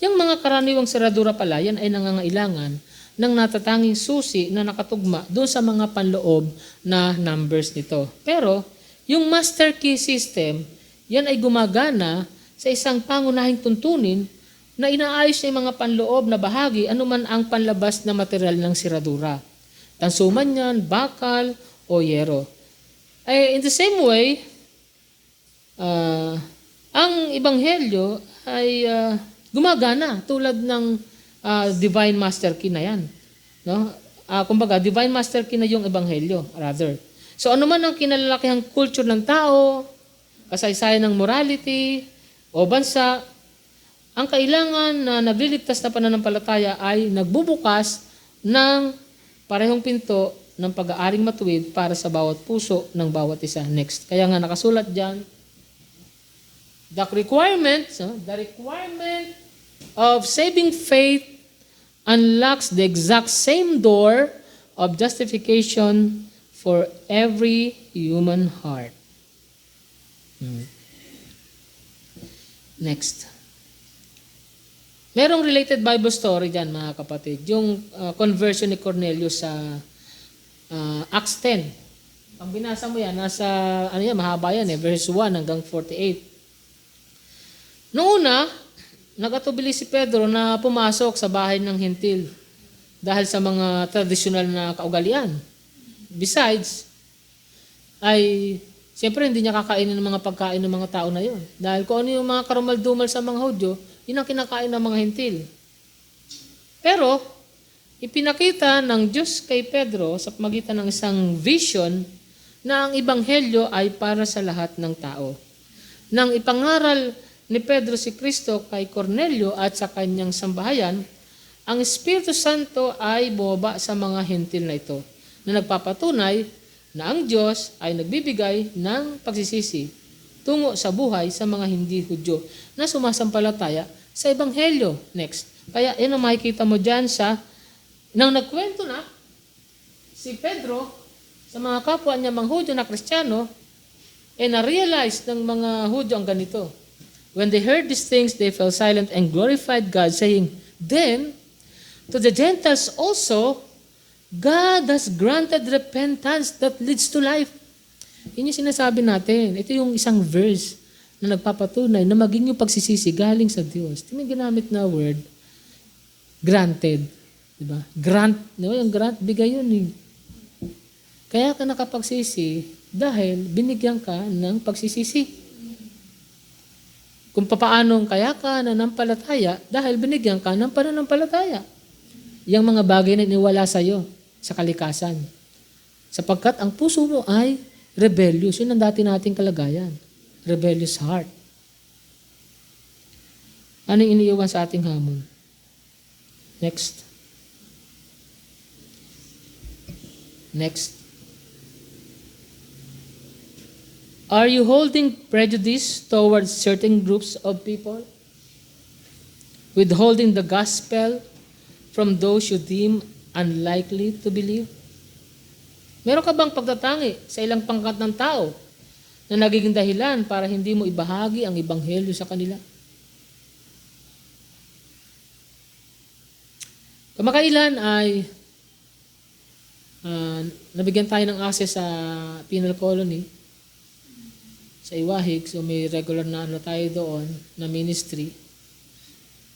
Yung mga karaniwang siradura pala, yan ay nangangailangan ng natatanging susi na nakatugma doon sa mga panloob na numbers nito. Pero, yung master key system, yan ay gumagana sa isang pangunahing tuntunin na inaayos niya yung mga panloob na bahagi, anuman ang panlabas na material ng siradura. Tansuman yan, bakal, o yero. In the same way, ang ebanghelyo ay gumagana tulad ng divine master key na yan. No? Kumbaga, divine master key na yung ebanghelyo, rather. So anuman ang kinalalakihang culture ng tao, kasaysayan ng morality, o bansa, ang kailangan na nagliligtas na pananampalataya ay nagbubukas ng parehong pinto ng pag-aaring matuwid para sa bawat puso ng bawat isa. Next. Kaya nga nakasulat dyan, the requirement of saving faith unlocks the exact same door of justification for every human heart. Next. Merong related Bible story dyan, mga kapatid. Yung conversion ni Cornelius sa Acts 10. Pag binasa mo yan, nasa, mahaba yan verse 1 hanggang 48. Noong una, nagatubili si Pedro na pumasok sa bahay ng Hentil dahil sa mga tradisyonal na kaugalian. Besides, ay siyempre hindi niya kakainin ng mga pagkain ng mga tao na yon. Dahil kung ano yung mga karumal-dumal sa mga Hudyo, yun ang kinakain ng mga Hentil. Pero, ipinakita ng Diyos kay Pedro sa pamagitan ng isang vision na ang ebanghelyo ay para sa lahat ng tao. Nang ipangaral ni Pedro si Kristo kay Cornelio at sa kanyang sambahayan, ang Espiritu Santo ay bumaba sa mga Hentil na ito na nagpapatunay na ang Diyos ay nagbibigay ng pagsisisi tungo sa buhay sa mga hindi Hudyo na sumasampalataya sa Ebanghelyo. Next. Kaya yun ang makikita mo dyan sa nang nagkwento na si Pedro sa mga kapwa niya mga Hudyo na Kristiyano, na-realize ng mga Hudyo ang ganito. When they heard these things, they fell silent and glorified God, saying, then, to the Gentiles also, God has granted repentance that leads to life. Yun yung sinasabi natin. Ito yung isang verse na nagpapatunay na maging yung pagsisisi galing sa Diyos. Ito yung ginamit na word, granted. Diba? Grant, no? Yung grant, bigay yun. Kaya ka nakapagsisi dahil binigyan ka ng pagsisisi. Kung papaanong kaya ka nanampalataya dahil binigyan ka ng pananampalataya. Yung mga bagay na iniwala sa iyo sa kalikasan. Sapagkat ang puso mo ay rebellious. Yun ang dati nating kalagayan. Rebellious heart. Anong iniiwan sa ating hamon? Next. Next. Are you holding prejudice towards certain groups of people? Withholding the gospel from those you deem unlikely to believe? Meron ka bang pagtatangi sa ilang pangkat ng tao na nagiging dahilan para hindi mo ibahagi ang ebanghelyo sa kanila? Kamakailan ay nabigyan tayo ng access sa penal colony sa Iwahig. So may regular na tayo doon na ministry.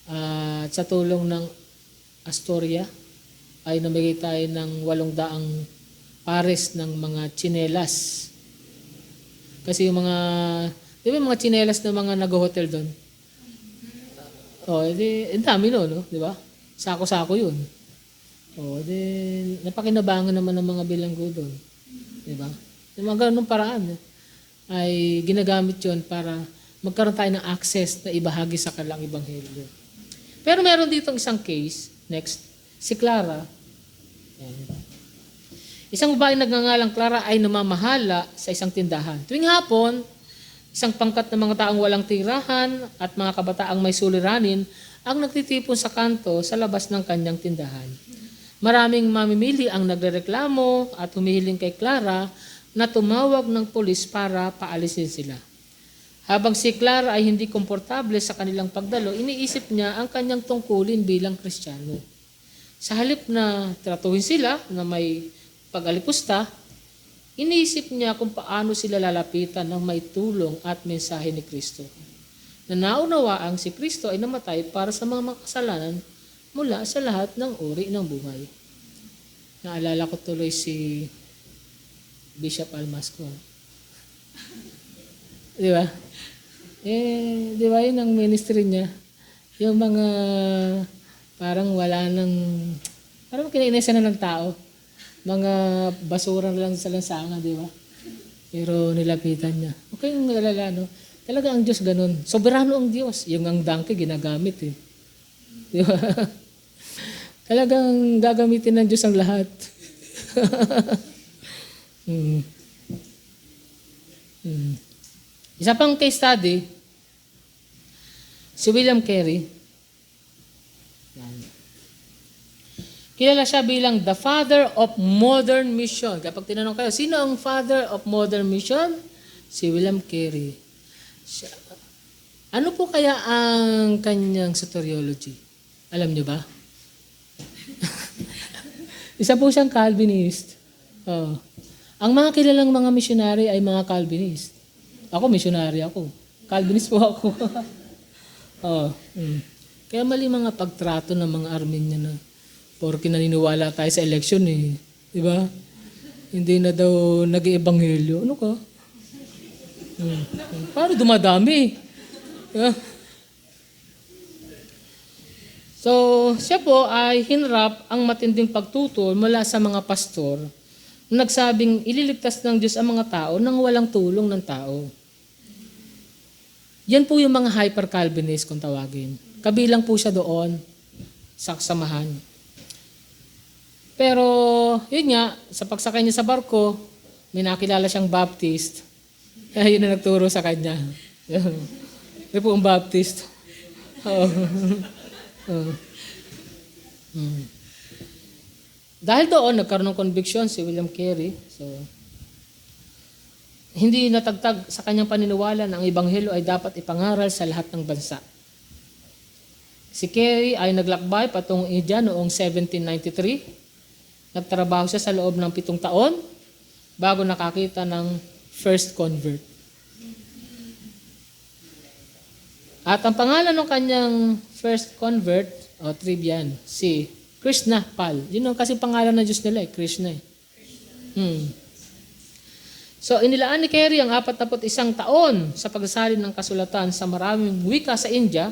At sa tulong ng Astoria ay namigay tayo ng 800 pares ng mga tsinelas. Kasi yung mga, di ba yung mga tsinelas na mga nag-hotel doon? Dami no? Di ba? Sako-sako yun. Napakinabangan naman ng mga bilanggo doon. Di ba? Yung mga ganun paraan ay ginagamit yun para magkaroon tayo ng access na ibahagi sa kanilang ebanghelyo. Pero meron dito isang case, next, si Clara. Isang babae nagngangalang Clara ay namamahala sa isang tindahan. Tuwing hapon, isang pangkat ng mga taong walang tirahan at mga kabataang may suliranin ang nagtitipon sa kanto sa labas ng kanyang tindahan. Maraming mamimili ang nagrereklamo at humihiling kay Clara na tumawag ng pulis para paalisin sila. Habang si Clara ay hindi komportable sa kanilang pagdalo, iniisip niya ang kanyang tungkulin bilang Kristiyano. Sa halip na tratuhin sila na may pag-alipusta, iniisip niya kung paano sila lalapitan ng may tulong at mensahe ni Kristo. Na naunawaang si Kristo ay namatay para sa mga makasalanan mula sa lahat ng uri ng buhay. Naalala ko tuloy si Bishop Almasco. Di ba? Di ba yun ang ministry niya? Yung mga parang wala nang, parang kinainesan na ng tao. Mga basura na lang sa lansangan, di ba? Pero nilapitan niya. Okay yung nalala, no? Talaga ang Diyos ganun. Soberano ang Diyos. Yung ang donkey ginagamit eh. Di ba? Talagang gagamitin ng Diyos ang lahat. Isa pang case study, si William Carey. Yan. Kilala siya bilang the father of modern mission. Kapag tinanong kayo, sino ang father of modern mission? Si William Carey. Ano po kaya ang kanyang soteriology? Alam niyo ba? Isa po siyang Calvinist. Oh. Ang mga kilalang mga missionary ay mga Calvinist. Ako, missionary ako. Calvinist po ako. Kaya mali mga pagtrato ng mga Armenian na porke naniniwala tayo sa election eh. Di ba? Hindi na daw nag-iebanghelyo. Ano ka? Paano dumadami? Diba? So, siya po ay hinarap ang matinding pagtutol mula sa mga pastor na nagsabing ililigtas ng Diyos ang mga tao nang walang tulong ng tao. Yan po yung mga hyper-Calvinist kung tawagin. Kabilang po siya doon sa samahan. Pero, yun nga, sa pagsakay niya sa barko, may nakilala siyang Baptist. Kaya yun na nagturo sa kanya. Yun po ang Baptist. Dahil doon, nagkaroon ng conviction si William Carey. So, hindi natagtag sa kanyang paniniwala na ang Ebanghelyo ay dapat ipangaral sa lahat ng bansa. Si Carey ay naglakbay patungong India noong 1793. Nagtrabaho siya sa loob ng 7 taon bago nakakita ng first convert. At ang pangalan ng kanyang first convert, Trivian, si Krishna Pal. Yun ang kasi pangalan ng Diyos nila, Krishna. So, inilaan ni Carey ang 41 taon sa pagsasalin ng kasulatan sa maraming wika sa India,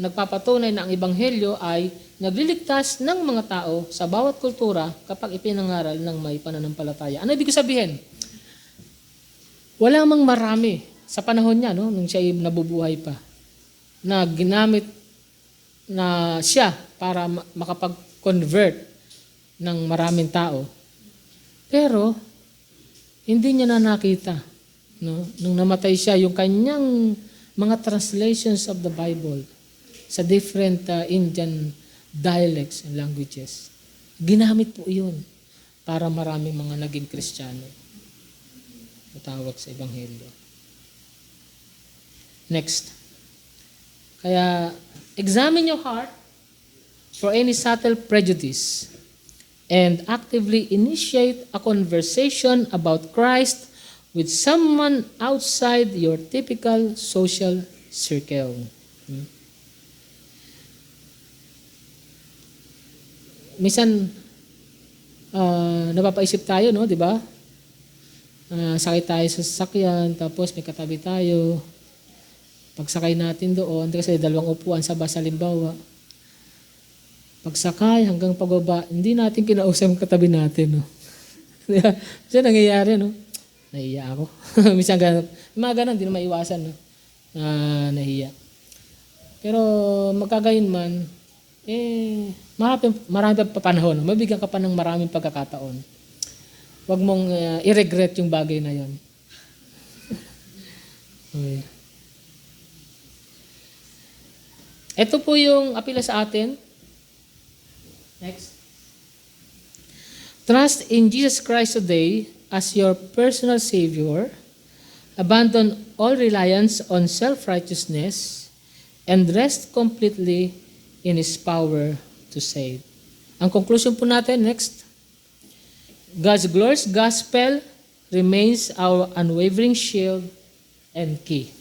nagpapatunay na ang Ebanghelyo ay nagliligtas ng mga tao sa bawat kultura kapag ipinangaral ng may pananampalataya. Ano ibig sabihin? Wala mang marami sa panahon niya, no, nung siya ay nabubuhay pa, na ginamit na siya para makapag-convert ng maraming tao. Pero, hindi niya na nakita. No? Nung namatay siya, yung kanyang mga translations of the Bible sa different Indian dialects and languages, ginamit po yun para maraming mga naging Kristiyano. Matawag sa Ebanghelyo. Next. Kaya, examine your heart for any subtle prejudice and actively initiate a conversation about Christ with someone outside your typical social circle. Minsan, napapaisip tayo, no, di ba? Sakay tayo sa sasakyan, tapos may katabi tayo. Pagsakay natin doon, kasi 2 upuan sa bus halimbawa. Pagsakay hanggang pagbaba, hindi natin kinausap ang katabi natin. No? Kasi nangyayari, no? Nahiya ako. Minsan ganun. Mga ganun, hindi na maiwasan. No? Nahiya. Pero magkagayon man, marami pa panahon. Mabigyan ka pa ng maraming pagkakataon. Huwag mong i-regret yung bagay na yon. Okay. Ito po yung apela sa atin. Next. Trust in Jesus Christ today as your personal Savior. Abandon all reliance on self-righteousness and rest completely in His power to save. Ang conclusion po natin, next. God's glorious gospel remains our unwavering shield and key,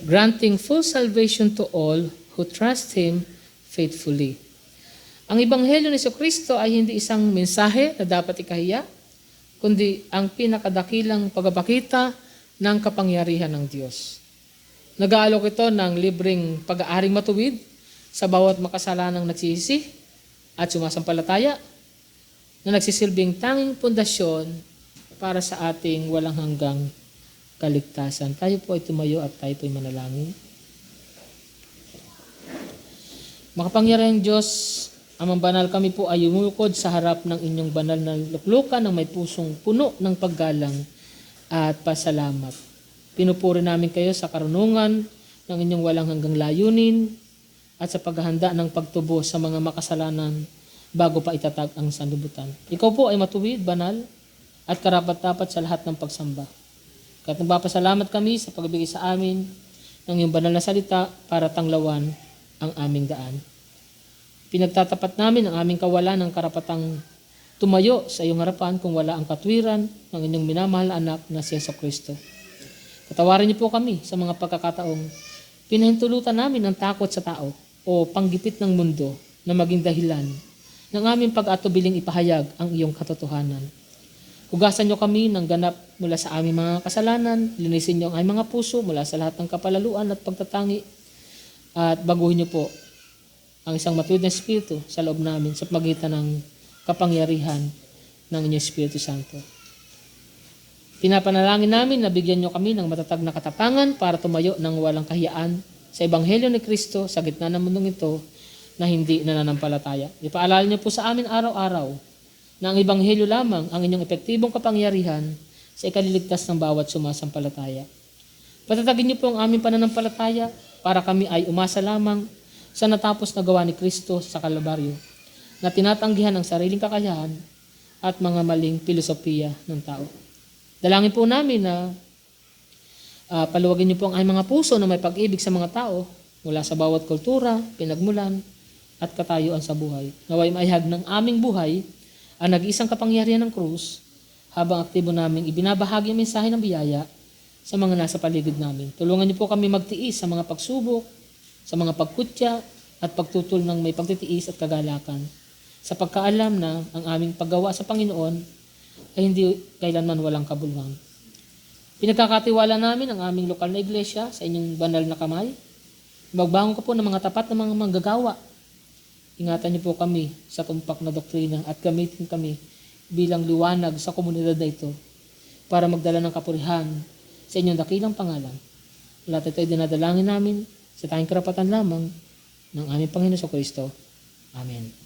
granting full salvation to all who trust Him faithfully. Ang Ebanghelyo ni Jesucristo ay hindi isang mensahe na dapat ikahiya, kundi ang pinakadakilang pagpapakita ng kapangyarihan ng Diyos. Nag-aalok ito ng libreng pag-aaring matuwid sa bawat makasalanang nagsisisi at sumasampalataya na nagsisilbing tanging pundasyon para sa ating walang hanggang kaligtasan. Tayo po ay tumayo at tayo po ay manalangin. Makapangyarihang Diyos, Amang banal, kami po ay umukod sa harap ng inyong banal na luklukan ng may pusong puno ng paggalang at pasalamat. Pinupuri namin kayo sa karunungan ng inyong walang hanggang layunin at sa paghahanda ng pagtubo sa mga makasalanan bago pa itatag ang sanlibutan. Ikaw po ay matuwid, banal, at karapat-dapat sa lahat ng pagsamba. Kahit nagpapasalamat kami sa pagbigay sa amin ng iyong banal na salita para tanglawan ang aming daan. Pinagtatapat namin ang aming kawalan ng karapatang tumayo sa iyong harapan kung wala ang katwiran ng inyong minamahal na anak na si Jesucristo. Patawarin niyo po kami sa mga pagkakataong pinahintulutan namin ng takot sa tao o panggipit ng mundo na maging dahilan ng aming pag-atubiling ipahayag ang iyong katotohanan. Hugasan niyo kami ng ganap mula sa aming mga kasalanan, linisin niyo ang aming mga puso mula sa lahat ng kapalaluan at pagtatangi, at baguhin niyo po ang isang matuwid na Espiritu sa loob namin sa pagitan ng kapangyarihan ng inyong Espiritu Santo. Pinapanalangin namin na bigyan niyo kami ng matatag na katapangan para tumayo ng walang kahiyaan sa Ebanghelyo ni Kristo sa gitna ng mundong ito na hindi nananampalataya. Ipaalala niyo po sa amin araw-araw na ang Ebanghelyo lamang ang inyong epektibong kapangyarihan sa ikaliligtas ng bawat sumasampalataya. Patatagin niyo po ang aming pananampalataya para kami ay umasa lamang sa natapos na gawa ni Kristo sa Kalbaryo na tinatanggihan ang sariling kakayahan at mga maling filosofiya ng tao. Dalangin po namin na paluwagin niyo po ang aming mga puso na may pag-ibig sa mga tao mula sa bawat kultura, pinagmulan at katayuan sa buhay. Naway maihag ng aming buhay ang nag-iisang kapangyarihan ng krus habang aktibo naming ibinabahagi ang mensahe ng biyaya sa mga nasa paligid namin. Tulungan niyo po kami magtiis sa mga pagsubok, sa mga pagkutya at pagtutol ng may pagtitiis at kagalakan, sa pagkaalam na ang aming paggawa sa Panginoon ay hindi kailanman walang kabuluhan. Pinagkakatiwala namin ang aming lokal na iglesia sa inyong banal na kamay. Magbangon ka po ng mga tapat na mga manggagawa. Ingatan niyo po kami sa tumpak na doktrina at gamitin kami bilang liwanag sa komunidad na ito para magdala ng kapurihan sa inyong dakilang pangalan. Lahat ito ay dinadalangin namin sa tayong karapatan lamang ng aming Panginoon Kristo. Amen.